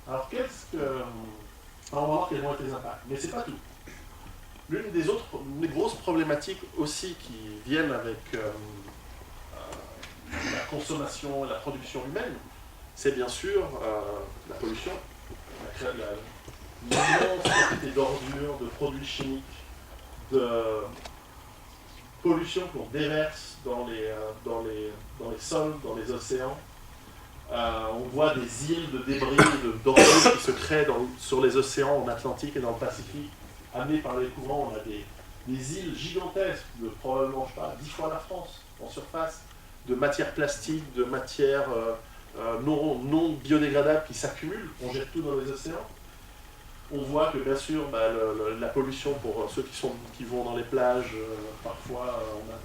Alors, on va voir quels vont être les impacts, mais c'est pas tout. L'une des grosses problématiques aussi qui viennent avec la consommation et la production humaine, c'est bien sûr la pollution, l'immense quantité d'ordures, de produits chimiques, de pollution qu'on déverse dans les sols, dans les océans. On voit des îles de débris, d'ordures qui se créent sur les océans en Atlantique et dans le Pacifique, amenées par les courants. On a des îles gigantesques de probablement, je sais pas, 10 fois la France en surface, de matières plastiques, de matières non biodégradables qui s'accumulent. On jette tout dans les océans. On voit que bien sûr, la pollution pour ceux qui vont dans les plages, parfois on a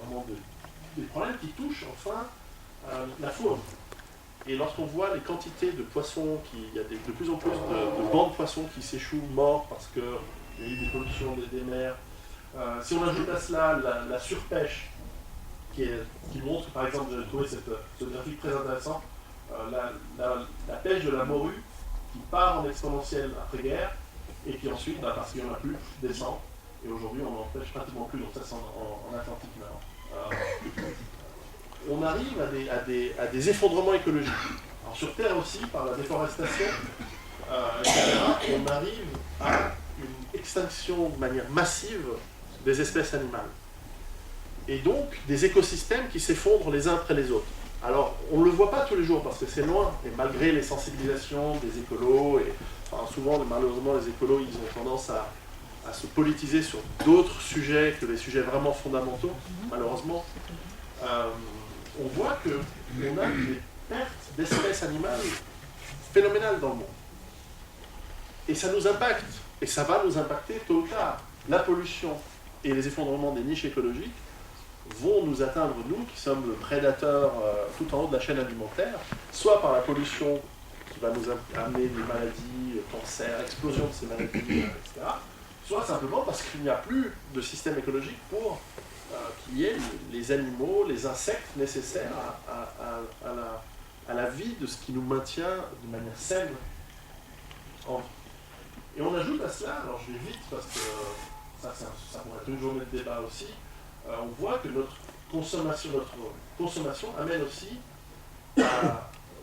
vraiment des problèmes qui touchent enfin la faune. Et lorsqu'on voit les quantités de poissons, il y a de plus en plus de bancs de poissons qui s'échouent morts parce qu'il y a eu des pollutions des mers. Si on ajoute à cela la surpêche, qui montre, par exemple, j'ai trouvé ce graphique très intéressant, la pêche de la morue qui part en exponentielle après-guerre, et qui ensuite, parce qu'il n'y en a plus, descend. Et aujourd'hui, on n'en pêche pratiquement plus, donc ça c'est en Atlantique Nord. On arrive à des effondrements écologiques. Alors sur Terre aussi, par la déforestation, etc., on arrive à une extinction de manière massive des espèces animales. Et donc, des écosystèmes qui s'effondrent les uns après les autres. Alors, on ne le voit pas tous les jours parce que c'est loin, et malgré les sensibilisations des écolos, et souvent, malheureusement, les écolos, ils ont tendance à se politiser sur d'autres sujets que les sujets vraiment fondamentaux, malheureusement. On voit qu'on a des pertes d'espèces animales phénoménales dans le monde. Et ça nous impacte, et ça va nous impacter tôt ou tard. La pollution et les effondrements des niches écologiques vont nous atteindre, nous, qui sommes le prédateur tout en haut de la chaîne alimentaire, soit par la pollution qui va nous amener des maladies, cancer, explosion de ces maladies, etc., soit simplement parce qu'il n'y a plus de système écologique pour qu'il y ait les animaux, les insectes nécessaires à la vie de ce qui nous maintient de manière saine en vie. Et on ajoute à cela, alors je vais vite parce que ça pourrait être une journée de débat aussi, on voit que notre consommation amène aussi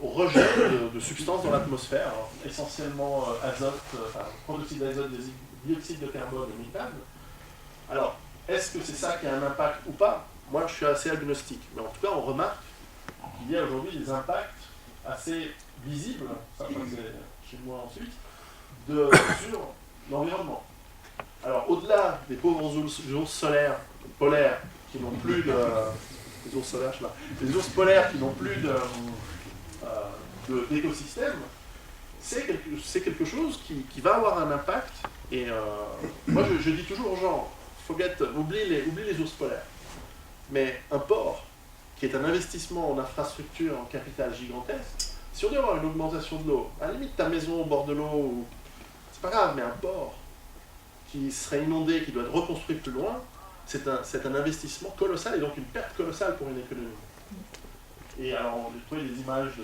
au rejet de substances dans l'atmosphère, essentiellement azote, protoxyde d'azote, dioxyde de carbone et méthane. Alors, est-ce que c'est ça qui a un impact ou pas? Moi, je suis assez agnostique. Mais en tout cas, on remarque qu'il y a aujourd'hui des impacts assez visibles, ça c'est chez moi ensuite, sur l'environnement. Alors, au-delà des pauvres ours solaires, polaires, qui n'ont plus de... Les ours solaires, je sais pas. Les ours polaires qui n'ont plus d'écosystème, c'est quelque chose qui va avoir un impact. Et moi, je dis toujours aux gens, oublie les ours polaires. Mais un port, qui est un investissement en infrastructure, en capital gigantesque, si on doit avoir une augmentation de l'eau, à la limite ta maison au bord de l'eau, c'est pas grave, mais un port qui serait inondé, qui doit être reconstruit plus loin, c'est un investissement colossal et donc une perte colossale pour une économie. Et alors, j'ai trouvé des images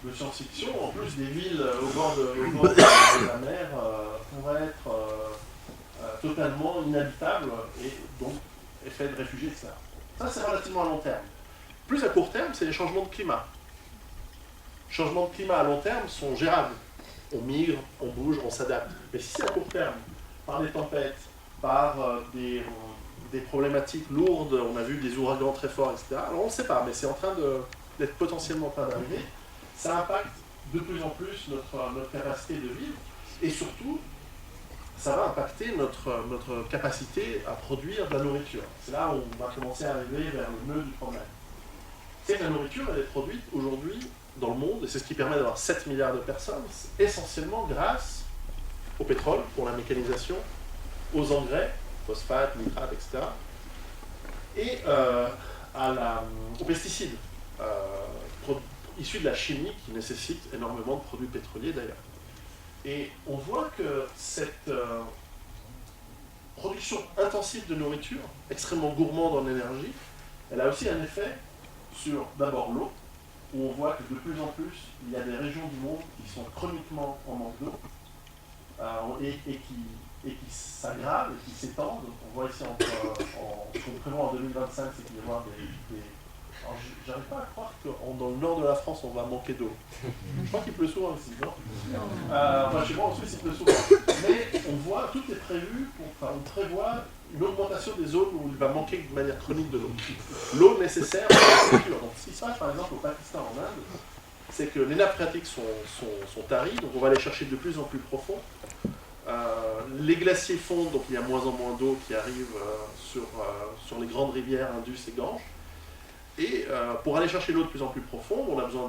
de science-fiction, en plus des villes au bord de la mer pourraient être totalement inhabitables et donc effet de réfugiés, etc. Ça, c'est relativement à long terme. Plus à court terme, c'est les changements de climat. Les changements de climat à long terme sont gérables. On migre, on bouge, on s'adapte. Mais si c'est à court terme, par des tempêtes, par des problématiques lourdes, on a vu des ouragans très forts, etc. Alors on ne sait pas, mais c'est en train d'être potentiellement en train d'arriver. Ça impacte de plus en plus notre capacité de vivre, et surtout, ça va impacter notre capacité à produire de la nourriture. C'est là où on va commencer à arriver vers le nœud du problème. C'est que la nourriture, elle est produite aujourd'hui dans le monde, et c'est ce qui permet d'avoir 7 milliards de personnes, essentiellement grâce au pétrole pour la mécanisation, aux engrais, phosphate, nitrate, etc., et aux pesticides, issus de la chimie qui nécessite énormément de produits pétroliers d'ailleurs. Et on voit que cette production intensive de nourriture, extrêmement gourmande en énergie, elle a aussi un effet sur d'abord l'eau, où on voit que de plus en plus, il y a des régions du monde qui sont chroniquement en manque d'eau et qui s'aggravent et qui s'étendent. On voit ici, ce qu'on prévoit en 2025, c'est qu'il va y avoir des. Alors, j'arrive pas à croire que dans le nord de la France, on va manquer d'eau. Je crois qu'il pleut souvent ici, non? Enfin, chez moi, en Suisse, il pleut souvent. Mais on voit, tout est prévu, on prévoit une augmentation des zones où il va manquer de manière chronique de l'eau. L'eau nécessaire pour l'agriculture. Donc, ce qui se passe, par exemple, au Pakistan, en Inde, c'est que les nappes phréatiques sont taries, donc on va les chercher de plus en plus profond. Les glaciers fondent, donc il y a moins en moins d'eau qui arrive sur les grandes rivières Indus et Gange. Et pour aller chercher l'eau de plus en plus profonde, on a besoin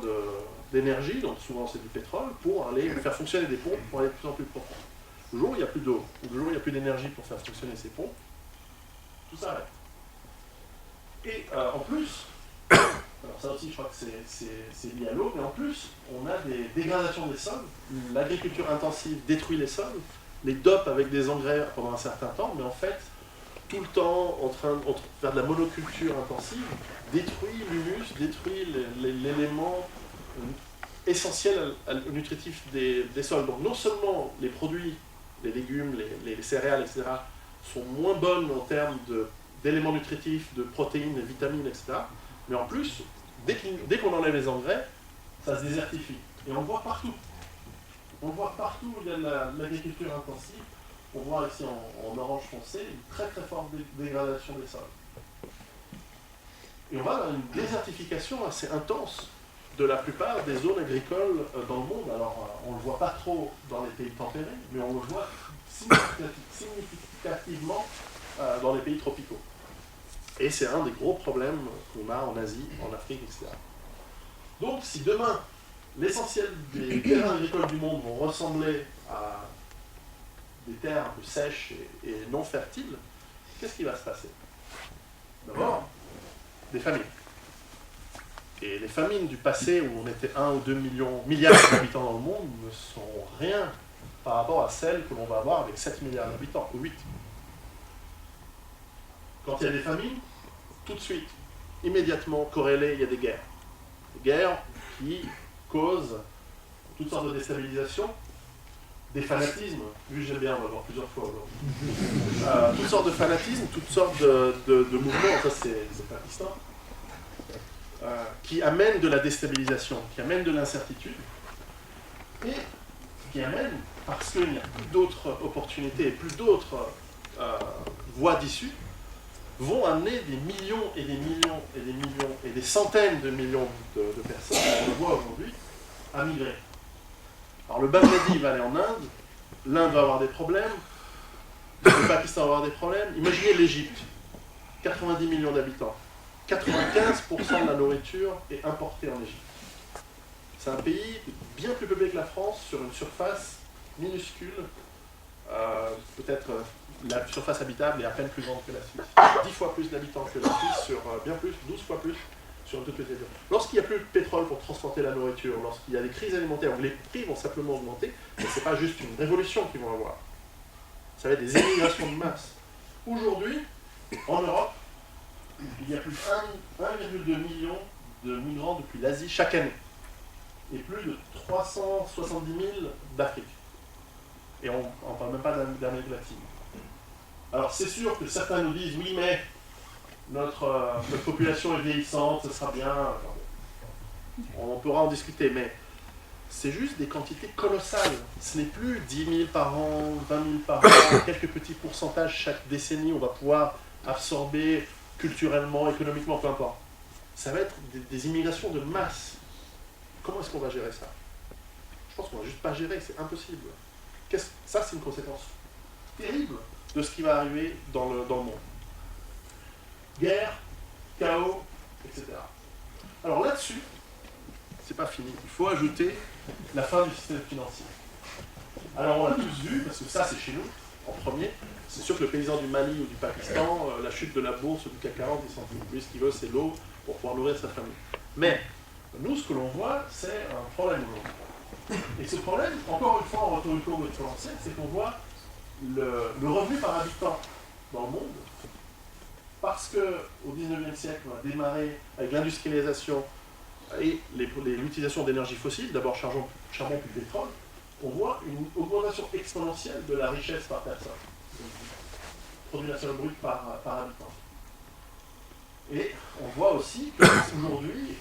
d'énergie, donc souvent c'est du pétrole, pour aller faire fonctionner des pompes pour aller de plus en plus profond. Le jour où il n'y a plus d'eau, ou le jour où il n'y a plus d'énergie pour faire fonctionner ces pompes, tout s'arrête. Et en plus, alors ça aussi je crois que c'est lié à l'eau, mais en plus on a des dégradations des sols. L'agriculture intensive détruit les sols, les dope avec des engrais pendant un certain temps, mais en fait, tout le temps en train de faire de la monoculture intensive, détruit l'humus, détruit l'élément essentiel nutritif des sols. Donc non seulement les produits, les légumes, les céréales, etc., sont moins bonnes en termes d'éléments nutritifs, de protéines, de vitamines, etc., mais en plus, dès qu'on enlève les engrais, ça se désertifie. Et on le voit partout. On le voit partout où il y a l'agriculture intensive. On voit ici en orange foncé une très très forte dégradation des sols. Et on va dans une désertification assez intense de la plupart des zones agricoles dans le monde. Alors on ne le voit pas trop dans les pays tempérés, mais on le voit significativement dans les pays tropicaux. Et c'est un des gros problèmes qu'on a en Asie, en Afrique, etc. Donc si demain, l'essentiel des terrains agricoles du monde vont ressembler à des terres un peu sèches et non fertiles, qu'est-ce qui va se passer? D'abord, des famines. Et les famines du passé, où on était 1 ou 2 milliards d'habitants dans le monde, ne sont rien par rapport à celles que l'on va avoir avec 7 milliards d'habitants, ou 8. Quand il y a des famines, tout de suite, immédiatement corrélé, il y a des guerres. Des guerres qui causent toutes sortes de déstabilisations, des fanatismes, vu que j'aime bien, on va voir plusieurs fois aujourd'hui. Toutes sortes de fanatismes, toutes sortes de mouvements, ça c'est Pakistan, qui amènent de la déstabilisation, qui amènent de l'incertitude, et qui amènent, parce qu'il n'y a plus d'autres opportunités et plus d'autres voies d'issue, vont amener des millions et des millions et des millions et des centaines de millions de personnes, on le voit aujourd'hui, à migrer. Alors le Bangladesh va aller en Inde, l'Inde va avoir des problèmes, le Pakistan va avoir des problèmes. Imaginez l'Égypte, 90 millions d'habitants. 95% de la nourriture est importée en Égypte. C'est un pays bien plus peuplé que la France sur une surface minuscule, peut-être la surface habitable est à peine plus grande que la Suisse. 10 fois plus d'habitants que la Suisse, sur bien plus, 12 fois plus sur une toute petite zone. Lorsqu'il n'y a plus de pétrole pour transporter la nourriture, lorsqu'il y a des crises alimentaires où les prix vont simplement augmenter, ce n'est pas juste une révolution qu'ils vont avoir. Ça va être des immigrations de masse. Aujourd'hui, en Europe, il y a plus de 1,2 million de migrants depuis l'Asie chaque année. Et plus de 370 000 d'Afrique. Et on ne parle même pas d'Amérique latine. Alors c'est sûr que certains nous disent, oui mais notre population est vieillissante, ce sera bien. On pourra en discuter, mais c'est juste des quantités colossales. Ce n'est plus 10 000 par an, 20 000 par an, quelques petits pourcentages chaque décennie, on va pouvoir absorber culturellement, économiquement, peu importe. Ça va être des immigrations de masse. Comment est-ce qu'on va gérer ça? Je pense qu'on ne va juste pas gérer, c'est impossible. Ça, c'est une conséquence terrible de ce qui va arriver dans le monde. Guerre, chaos, etc. Alors là-dessus, c'est pas fini. Il faut ajouter la fin du système financier. Alors on l'a tous vu, parce que ça c'est chez nous, en premier. C'est sûr que le paysan du Mali ou du Pakistan, la chute de la bourse ou du CAC 40, il s'en fout. Lui, ce qu'il veut, c'est l'eau pour pouvoir nourrir sa famille. Mais nous, ce que l'on voit, c'est un problème aujourd'hui. Et ce problème, encore une fois, on retourne au cours de l'exponentiel, c'est qu'on voit le revenu par habitant dans le monde, parce qu'au 19e siècle, on a démarré avec l'industrialisation, et l'utilisation d'énergie fossile, d'abord charbon puis pétrole, on voit une augmentation exponentielle de la richesse par personne, produit national brut par habitant. Et on voit aussi qu'aujourd'hui,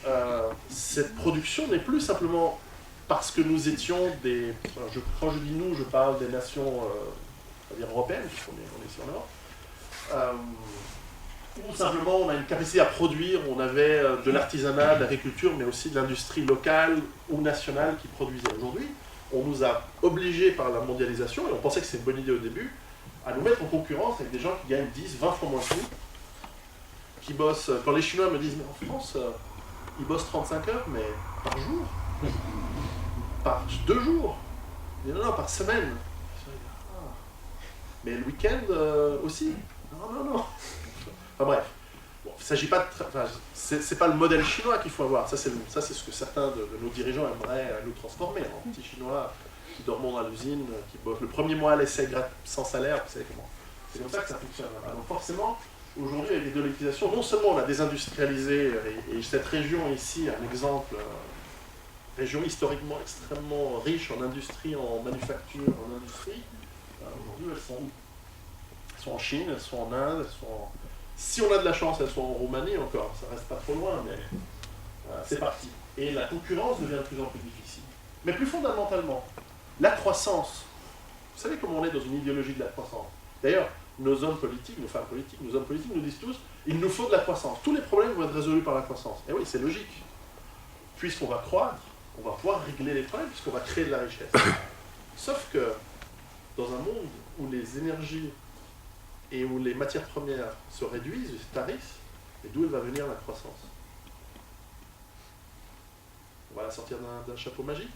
cette production n'est plus simplement parce que nous étions des... Quand je dis nous, je parle des nations on va dire européennes, puisqu'on est ici en Europe, où simplement on a une capacité à produire, on avait de l'artisanat, de l'agriculture, mais aussi de l'industrie locale ou nationale qui produisait. Aujourd'hui, on nous a obligés par la mondialisation, et on pensait que c'était une bonne idée au début, à nous mettre en concurrence avec des gens qui gagnent 10, 20 fois moins que nous, qui bossent, quand les Chinois me disent, mais en France, ils bossent 35 heures, mais par jour, par 2 jours, non, par semaine. Mais le week-end aussi. Non. Enfin bref, bon, il ne s'agit pas de... c'est pas le modèle chinois qu'il faut avoir. Ça, c'est ce que certains de nos dirigeants aimeraient nous transformer en petits Chinois qui dorment dans l'usine, qui bossent le premier mois à l'essai sans salaire. Vous savez comment. C'est comme ça que ça fonctionne. Donc forcément, aujourd'hui, avec les délocalisations, non seulement on a désindustrialisé, et cette région ici, un exemple, région historiquement extrêmement riche en industrie, en manufacture, en industrie, aujourd'hui elles sont où? Elles sont en Chine, elles sont en Inde, elles sont en... Si on a de la chance, elles sont en Roumanie encore, ça reste pas trop loin, mais c'est parti. Et la concurrence devient de plus en plus difficile. Mais plus fondamentalement, la croissance, vous savez comment on est dans une idéologie de la croissance. D'ailleurs, nos hommes politiques, nos femmes politiques, nos hommes politiques nous disent tous, il nous faut de la croissance. Tous les problèmes vont être résolus par la croissance. Et oui, c'est logique. Puisqu'on va croître, on va pouvoir régler les problèmes, puisqu'on va créer de la richesse. Sauf que, dans un monde où les énergies et où les matières premières se réduisent, se tarissent, et d'où elle va venir la croissance? On va la sortir d'un chapeau magique,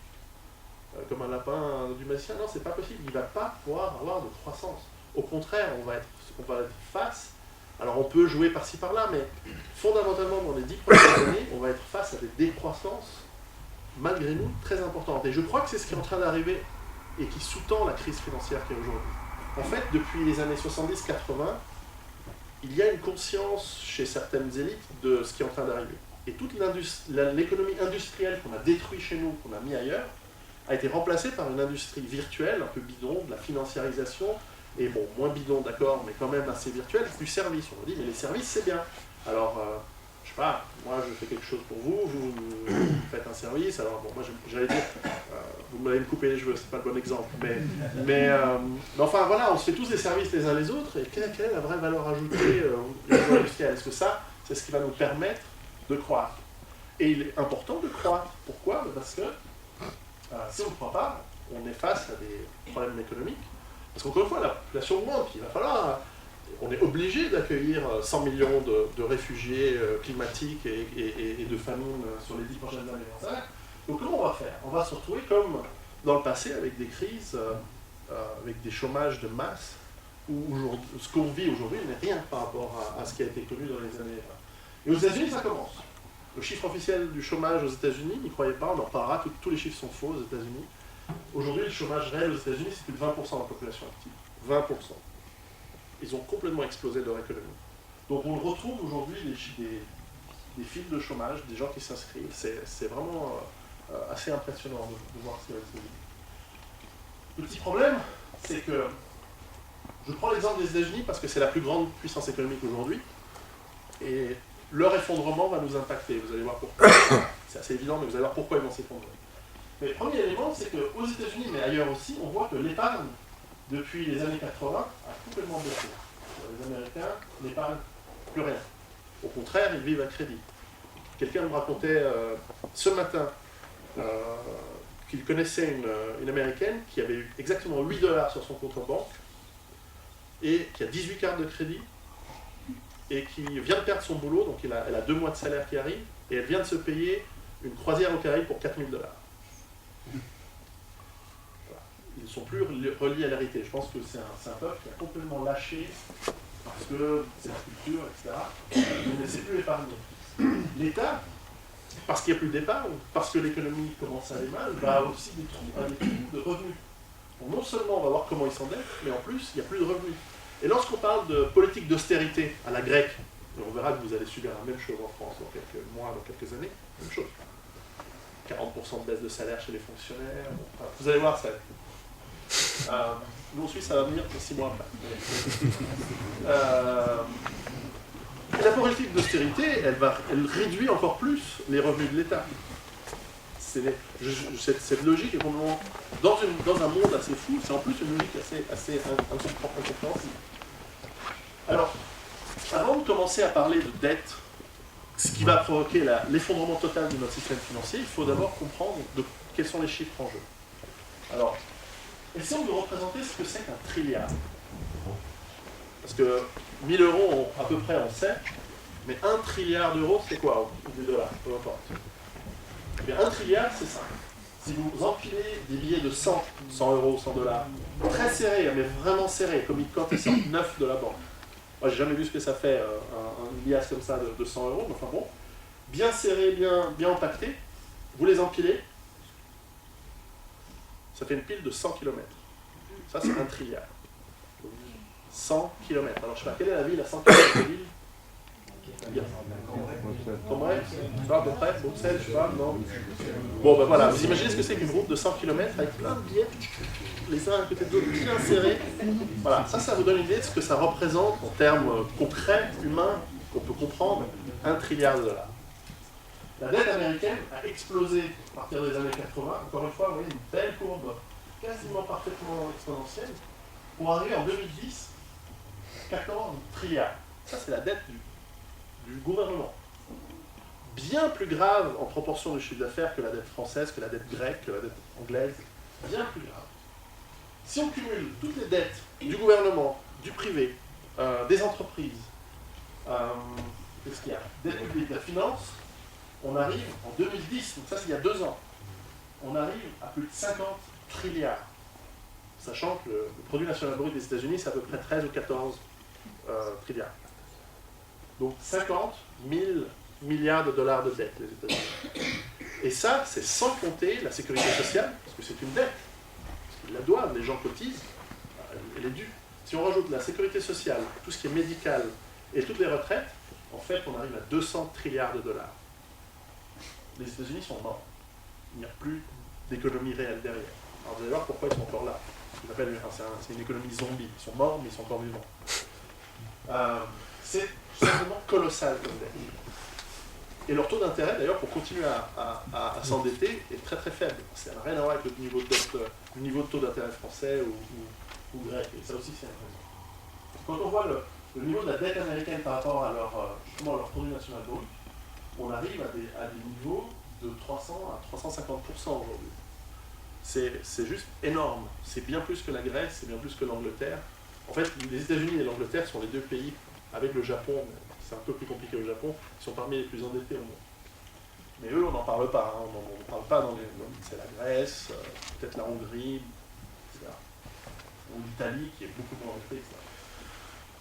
comme un lapin du magicien? Non, c'est pas possible, il ne va pas pouvoir avoir de croissance. Au contraire, on va être face, alors on peut jouer par-ci par-là, mais fondamentalement dans les 10 prochaines années, on va être face à des décroissances, malgré nous, très importantes. Et je crois que c'est ce qui est en train d'arriver et qui sous-tend la crise financière qu'il y a aujourd'hui. En fait, depuis les années 70-80, il y a une conscience chez certaines élites de ce qui est en train d'arriver. Et toute l'économie industrielle qu'on a détruite chez nous, qu'on a mis ailleurs, a été remplacée par une industrie virtuelle, un peu bidon, de la financiarisation, et bon, moins bidon, d'accord, mais quand même assez virtuelle, du service. On dit, mais les services, c'est bien. Alors, je sais pas, moi je fais quelque chose pour vous, vous faites un service, alors bon, moi j'allais dire, vous m'allez me couper les cheveux, c'est pas le bon exemple, mais enfin voilà, on se fait tous des services les uns les autres, et quelle est la vraie valeur ajoutée au niveau industriel? Est-ce que ça, c'est ce qui va nous permettre de croître? Et il est important de croître. Pourquoi? Parce que si on ne croit pas, on est face à des problèmes économiques. Parce qu'encore une fois, la population augmente, il va falloir... On est obligé d'accueillir 100 millions de réfugiés climatiques et de famines sur les 10 prochaines années. Donc comment on va faire? On va se retrouver comme dans le passé avec des crises, avec des chômages de masse, où ce qu'on vit aujourd'hui n'est rien par rapport à ce qui a été connu dans les années... Et aux États-Unis, ça commence. Le chiffre officiel du chômage aux États-Unis, n'y croyez pas, on en reparlera, tous les chiffres sont faux aux États-Unis. Aujourd'hui, le chômage réel aux États-Unis, c'est plus de 20% de la population active. 20%. Ils ont complètement explosé leur économie. Donc on retrouve aujourd'hui des files de chômage, des gens qui s'inscrivent. C'est vraiment assez impressionnant de voir ce qui va se passer. Le petit problème, c'est que je prends l'exemple des États-Unis parce que c'est la plus grande puissance économique aujourd'hui. Et leur effondrement va nous impacter. Vous allez voir pourquoi. C'est assez évident, mais vous allez voir pourquoi ils vont s'effondrer. Mais le premier élément, c'est qu'aux États-Unis, mais ailleurs aussi, on voit que l'épargne, depuis les années 80, a complètement baissé. Les Américains n'épargnent plus rien. Au contraire, ils vivent à crédit. Quelqu'un me racontait ce matin qu'il connaissait une Américaine qui avait eu exactement 8 $ sur son compte en banque et qui a 18 cartes de crédit et qui vient de perdre son boulot, donc elle a 2 mois de salaire qui arrivent, et elle vient de se payer une croisière aux Caraïbes pour 4 000 $. Ils ne sont plus reliés à l'hérité. Je pense que c'est un peuple qui a complètement lâché parce que c'est la culture, etc. Mais c'est plus épargné. L'État, parce qu'il n'y a plus d'épargne, parce que l'économie commence à aller mal, va avoir aussi des trous de revenus. Donc non seulement on va voir comment ils s'endettent, mais en plus il n'y a plus de revenus. Et lorsqu'on parle de politique d'austérité à la grecque, et on verra que vous allez subir la même chose en France dans quelques mois, dans quelques années, même chose. 40% de baisse de salaire chez les fonctionnaires. Bon, enfin, vous allez voir, ça. Nous en Suisse, ça va venir 6 mois après. Et la politique d'austérité, elle réduit encore plus les revenus de l'État. Cette logique est complètement, dans un monde assez fou, c'est en plus une logique assez incompréhensible. Alors, avant de commencer à parler de dette, ce qui va provoquer l'effondrement total de notre système financier, il faut d'abord comprendre quels sont les chiffres en jeu. Alors, essayons de représenter ce que c'est qu'un trilliard. Parce que 1000 euros, à peu près, on sait, mais 1 trilliard d'euros, c'est quoi? Ou des dollars, peu importe. Eh bien, 1 trilliard, c'est ça. Si vous empilez des billets de 100 euros, 100 dollars, très serrés, mais vraiment serrés, comme quand ils sortent neufs de la banque. Moi, j'ai jamais vu ce que ça fait, un liasse comme ça de 100 euros, mais enfin bon, bien serrés, bien empaquetés, vous les empilez, ça fait une pile de 100 km. Ça, c'est 1 trilliard. 100 km. Alors, je sais pas, quelle est la ville à 100 km de ville? Cambrai, je sais pas, à peu près, Bruxelles, je sais pas, non. Bon, ben voilà, vous imaginez ce que c'est qu'une route de 100 km avec plein de billets, les uns à côté de l'autre, bien serrés. Voilà, ça vous donne une idée de ce que ça représente en termes concrets, humains, qu'on peut comprendre, 1 trilliard de dollars. La dette américaine a explosé à partir des années 80, encore une fois, vous voyez, une belle courbe quasiment parfaitement exponentielle, pour arriver en 2010 à 14 trilliards. Ça, c'est la dette du gouvernement. Bien plus grave en proportion du chiffre d'affaires que la dette française, que la dette grecque, que la dette anglaise. Bien plus grave. Si on cumule toutes les dettes du gouvernement, du privé, des entreprises, qu'est-ce qu'il y a? Dette publique, la finance, on arrive en 2010, donc ça c'est il y a 2 ans, on arrive à plus de 50 trilliards. Sachant que le produit national brut des États-Unis, c'est à peu près 13 ou 14 trilliards. Donc 50 000 milliards de dollars de dette, les États-Unis. Et ça, c'est sans compter la sécurité sociale, parce que c'est une dette. Parce qu'ils la doivent, les gens cotisent, elle est due. Si on rajoute la sécurité sociale, tout ce qui est médical et toutes les retraites, en fait, on arrive à 200 trilliards de dollars. Les États-Unis sont morts. Il n'y a plus d'économie réelle derrière. Alors vous allez voir pourquoi ils sont encore là. C'est une économie zombie. Ils sont morts, mais ils sont encore vivants. C'est simplement colossal comme dette. Et leur taux d'intérêt, d'ailleurs, pour continuer à s'endetter, est très très faible. Ça n'a rien à voir avec le niveau de dette, le niveau de taux d'intérêt français ou grec. Et ça aussi, c'est intéressant. Quand on voit le niveau de la dette américaine par rapport à justement leur produit national brut, on arrive à des niveaux de 300 à 350% aujourd'hui. C'est juste énorme. C'est bien plus que la Grèce, c'est bien plus que l'Angleterre. En fait, les États-Unis et l'Angleterre sont les 2 pays, avec le Japon, c'est un peu plus compliqué au Japon, qui sont parmi les plus endettés au monde. Mais eux, on n'en parle pas. Hein. On n'en parle pas c'est la Grèce, peut-être la Hongrie, etc. Ou l'Italie, qui est beaucoup moins endettée, etc.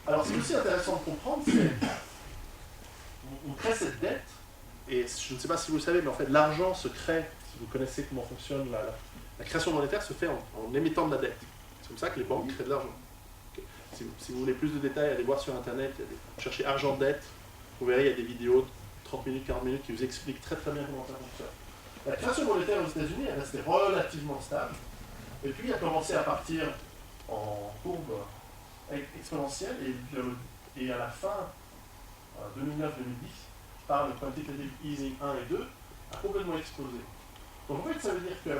Alors, ce qui est aussi intéressant de comprendre, c'est on crée cette dette, et je ne sais pas si vous le savez, mais en fait, l'argent se crée, si vous connaissez comment fonctionne la création monétaire, se fait en émettant de la dette. C'est comme ça que les banques créent de l'argent. Okay. Si vous voulez plus de détails, allez voir sur Internet, cherchez argent-dette, vous verrez, il y a des vidéos de 30 minutes, 40 minutes qui vous expliquent très très bien comment ça fonctionne. La création monétaire aux États-Unis est restée relativement stable, et puis a commencé à partir en courbe exponentielle, et à la fin 2009-2010, par le quantitative easing 1 et 2, a complètement explosé. Donc en fait, ça veut dire que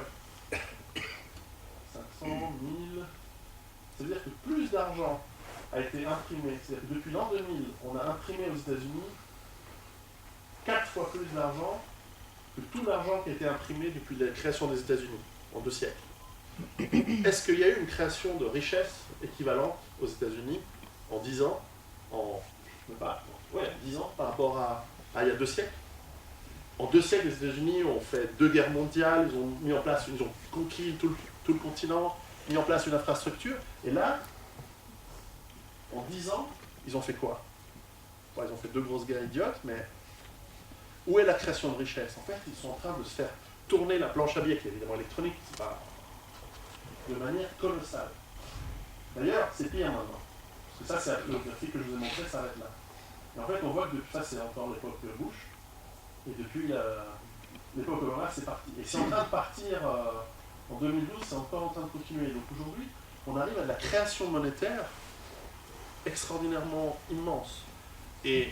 500, 1000, ça veut dire que plus d'argent a été imprimé. C'est-à-dire que depuis l'an 2000, on a imprimé aux États-Unis 4 fois plus d'argent que tout l'argent qui a été imprimé depuis la création des États-Unis, en 2 siècles. Est-ce qu'il y a eu une création de richesse équivalente aux États-Unis en 10 ans, je ne sais pas, 10 ans par rapport à il y a 2 siècles? En 2 siècles, les États-Unis ont fait 2 guerres mondiales, ils ont mis en place, ils ont conquis tout le continent, mis en place une infrastructure, et là, en 10 ans, ils ont fait quoi? Bon, ils ont fait 2 grosses guerres idiotes, mais où est la création de richesse? En fait, ils sont en train de se faire tourner la planche à billets, qui est évidemment électronique, c'est pas, de manière colossale. D'ailleurs, c'est pire maintenant. Parce que ça, c'est le graphique que je vous ai montré, ça s'arrête là. Et en fait, on voit que depuis ça, c'est encore l'époque Bush, et depuis l'époque Obama, c'est parti. Et c'est en train de partir en 2012, c'est encore en train de continuer. Donc aujourd'hui, on arrive à de la création monétaire extraordinairement immense. Et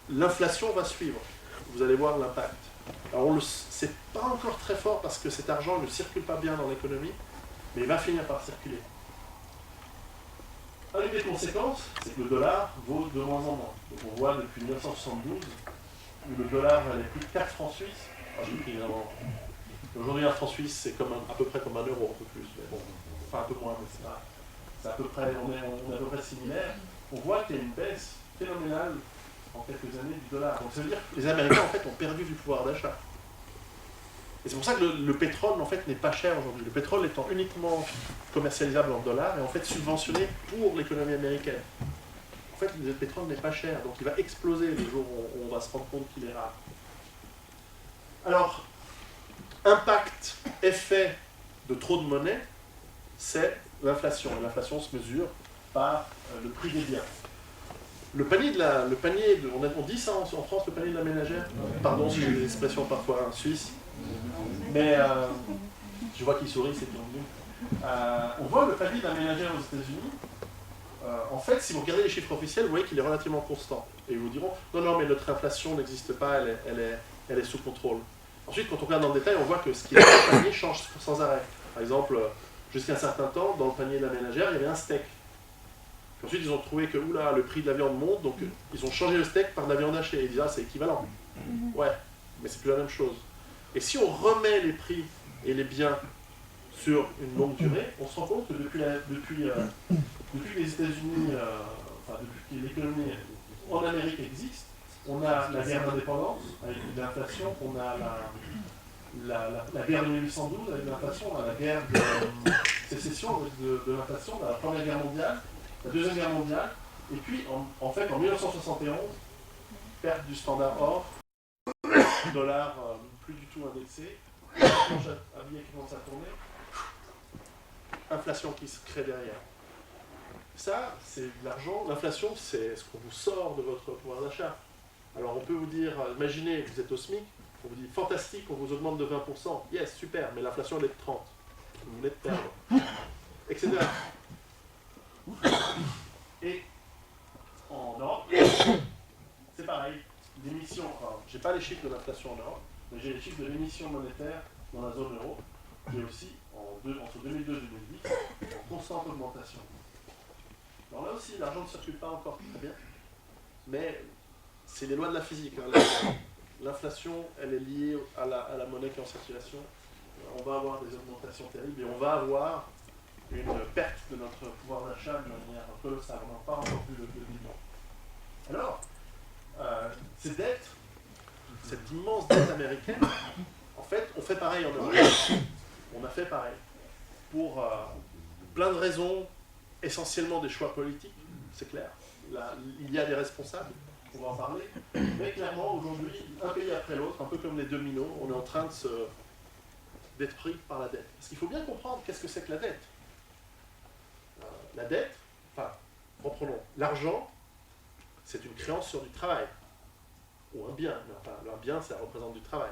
l'inflation va suivre. Vous allez voir l'impact. Alors, c'est pas encore très fort parce que cet argent ne circule pas bien dans l'économie, mais il va finir par circuler. Une des conséquences, c'est que le dollar vaut de moins en moins. Donc on voit depuis 1972, où le dollar valait plus de 4 francs suisses. Aujourd'hui, un franc suisse, c'est à peu près comme un euro, un peu plus. Mais bon, enfin un peu moins, mais c'est à peu près, on est à peu près similaire. On voit qu'il y a une baisse phénoménale en quelques années du dollar. Donc ça veut dire que les Américains en fait ont perdu du pouvoir d'achat. Et c'est pour ça que le pétrole en fait n'est pas cher aujourd'hui. Le pétrole étant uniquement commercialisable en dollars et en fait subventionné pour l'économie américaine. En fait, le pétrole n'est pas cher, donc il va exploser le jour où on va se rendre compte qu'il est rare. Alors, impact, effet de trop de monnaie, c'est l'inflation. L'inflation se mesure par le prix des biens. On dit ça en France, le panier de la ménagère. Pardon si j'ai des expressions parfois suisses. Mais je vois qu'il sourit, c'est bien. On voit le panier de la ménagère aux États-Unis. En fait, si vous regardez les chiffres officiels, vous voyez qu'il est relativement constant. Et ils vous diront, non, mais notre inflation n'existe pas, elle est sous contrôle. Ensuite, quand on regarde dans le détail, on voit que ce qui est dans le panier change sans arrêt. Par exemple, jusqu'à un certain temps, dans le panier de la ménagère, il y avait un steak. Puis ensuite, ils ont trouvé que le prix de la viande monte, donc ils ont changé le steak par de la viande hachée. Et ils disent, c'est équivalent. Ouais, mais c'est plus la même chose. Et si on remet les prix et les biens sur une longue durée, on se rend compte que depuis que les États-Unis, depuis que l'économie en Amérique existe, on a la guerre d'indépendance avec de l'inflation, on a la guerre de 1812 avec de l'inflation, on a la guerre de sécession avec de l'inflation, la Première Guerre mondiale, la Deuxième Guerre mondiale, et puis en fait en 1971, perte du standard or, dollar plus du tout indexé, un billet qui commence à tourner, inflation qui se crée derrière. Ça, c'est de l'argent. L'inflation, c'est ce qu'on vous sort de votre pouvoir d'achat. Alors on peut vous dire, imaginez, vous êtes au SMIC, on vous dit fantastique, on vous augmente de 20%. Yes, super, mais l'inflation elle est de 30. Vous venez de perdre. Etc. Et en Europe, c'est pareil. L'émission, j'ai pas les chiffres de l'inflation en Europe, mais j'ai les chiffres de l'émission monétaire dans la zone euro, qui est aussi entre 2002 et 2010 en constante augmentation. Alors là aussi, l'argent ne circule pas encore très bien, mais c'est les lois de la physique. Hein. L'inflation, elle est liée à la monnaie qui est en circulation. On va avoir des augmentations terribles et on va avoir une perte de notre pouvoir d'achat de manière colossale. On n'a pas encore vu le bilan. Alors, ces dettes, cette immense dette américaine, en fait, on fait pareil en Europe. On a fait pareil. Pour plein de raisons, essentiellement des choix politiques, c'est clair. Là, il y a des responsables, on va en parler. Mais clairement, aujourd'hui, un pays après l'autre, un peu comme les dominos, on est en train d'être pris par la dette. Parce qu'il faut bien comprendre qu'est-ce que c'est que la dette. La dette, reprenons, l'argent, c'est une créance sur du travail. Ou un bien, mais un bien, ça représente du travail.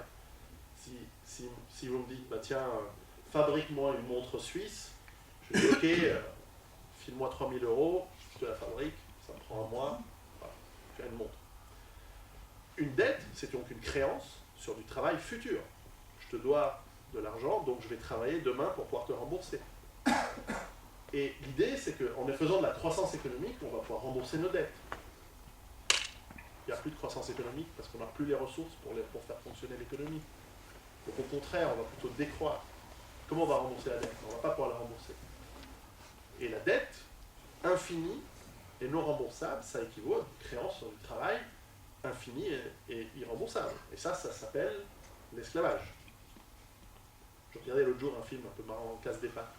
Si vous me dites, tiens, fabrique-moi une montre suisse, je dis, ok, file-moi 3 000 €, je te la fabrique, ça me prend un mois, voilà, tu as une montre. Une dette, c'est donc une créance sur du travail futur. Je te dois de l'argent, donc je vais travailler demain pour pouvoir te rembourser. Et l'idée, c'est qu'en faisant de la croissance économique, on va pouvoir rembourser nos dettes. Il n'y a plus de croissance économique parce qu'on n'a plus les ressources pour faire fonctionner l'économie. Donc au contraire, on va plutôt décroître. Comment on va rembourser la dette? On ne va pas pouvoir la rembourser. Et la dette infinie et non remboursable, ça équivaut à une créance sur du travail infini et irremboursable. Et ça s'appelle l'esclavage. Je regardais l'autre jour un film un peu marrant, Casse des pattes.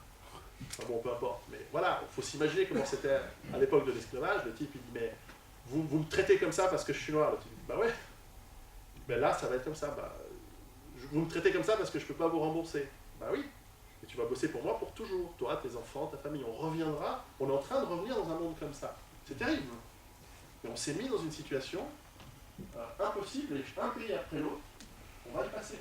Enfin bon, peu importe. Mais voilà, il faut s'imaginer comment c'était à l'époque de l'esclavage. Le type, il dit, mais vous me traitez comme ça parce que je suis noir. Le type dit, ouais. Ben là, ça va être comme ça. Vous me traitez comme ça parce que je ne peux pas vous rembourser. Bah oui. Et tu vas bosser pour moi pour toujours. Toi, tes enfants, ta famille. On reviendra. On est en train de revenir dans un monde comme ça. C'est terrible. Et on s'est mis dans une situation impossible et un pays après l'autre, on va y passer.